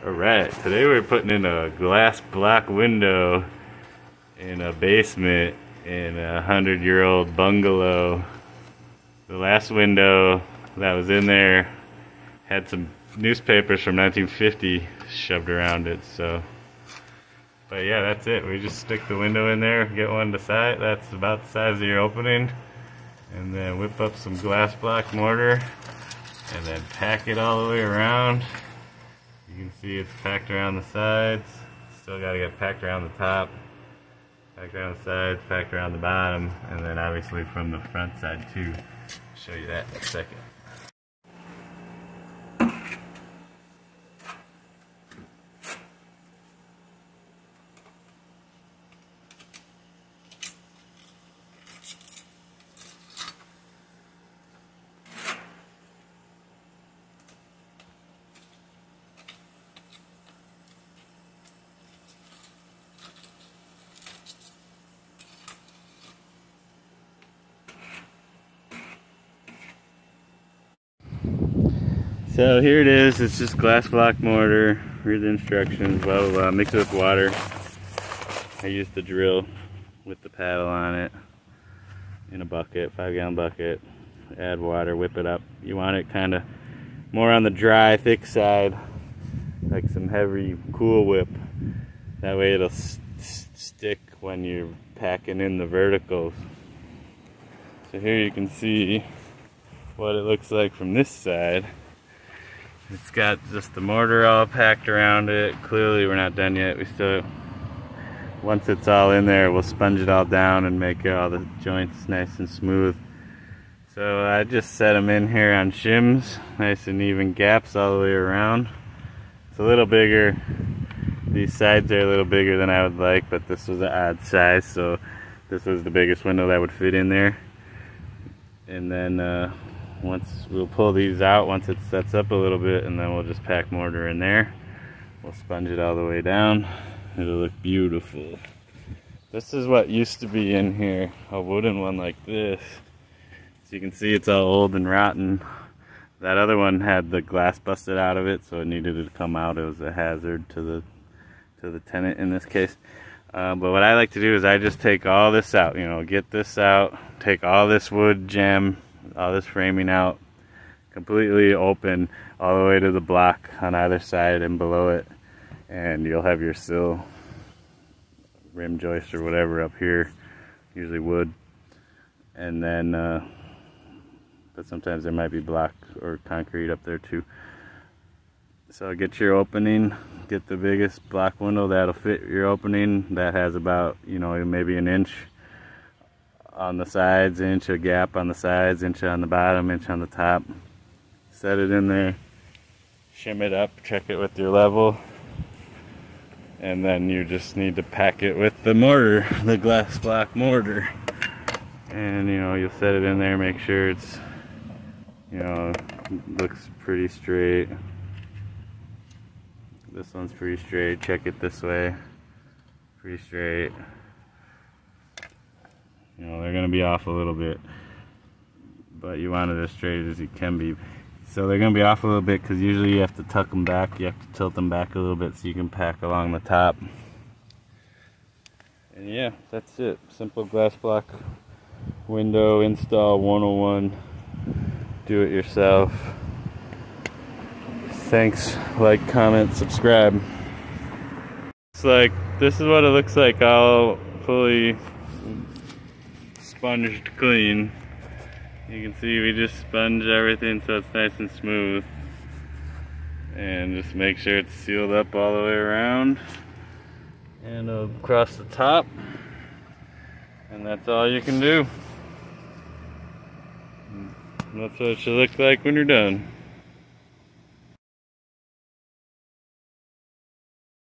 Alright, today we're putting in a glass block window in a basement in a 100-year-old bungalow. The last window that was in there had some newspapers from 1950 shoved around it, so. But yeah, that's it. We just stick the window in there, get one to size, that's about the size of your opening, and then whip up some glass block mortar, and then pack it all the way around. You can see it's packed around the sides. Still got to get packed around the top, packed around the sides, packed around the bottom, and then obviously from the front side too. I'll show you that in a second. So here it is, it's just glass block mortar. Read the instructions, blah blah blah. Mix it with water. I used the drill with the paddle on it in a bucket, 5-gallon bucket. Add water, whip it up. You want it kind of more on the dry, thick side, like some heavy Cool Whip. That way it'll stick when you're packing in the verticals. So here you can see what it looks like from this side. It's got just the mortar all packed around it. Clearly we're not done yet. We still, once it's all in there, we'll sponge it all down and make all the joints nice and smooth. So I just set them in here on shims, nice and even gaps all the way around. It's a little bigger. These sides are a little bigger than I would like, but this was an odd size, so this was the biggest window that would fit in there. And then once we'll pull these out once it sets up a little bit, and then we'll just pack mortar in there. We'll sponge it all the way down. It'll look beautiful. This is what used to be in here, a wooden one like this. So you can see it's all old and rotten. That other one had the glass busted out of it, so it needed to come out. It was a hazard to the tenant in this case. But what I like to do is I just take all this out, you know, get this out, take all this wood gem, all this framing out, completely open all the way to the block on either side and below it, and you'll have your sill, rim joist or whatever up here, usually wood. And then but sometimes there might be block or concrete up there too. So get your opening, get the biggest block window that'll fit your opening, that has about, you know, maybe an inch on the sides, inch of gap on the sides, inch on the bottom, inch on the top. Set it in there, shim it up, check it with your level, and then you just need to pack it with the mortar, the glass block mortar. And you know, you'll set it in there, make sure it's, you know, looks pretty straight. This one's pretty straight, check it this way, pretty straight. You know, they're going to be off a little bit, but you want it as straight as you can be. So they're going to be off a little bit because usually you have to tuck them back. You have to tilt them back a little bit so you can pack along the top. And yeah, that's it. Simple glass block window install 101. Do it yourself. Thanks, like, comment, subscribe. It's like, this is what it looks like all fully sponged clean. You can see we just sponge everything so it's nice and smooth, and just make sure it's sealed up all the way around and across the top, and that's all you can do. And that's what it should look like when you're done.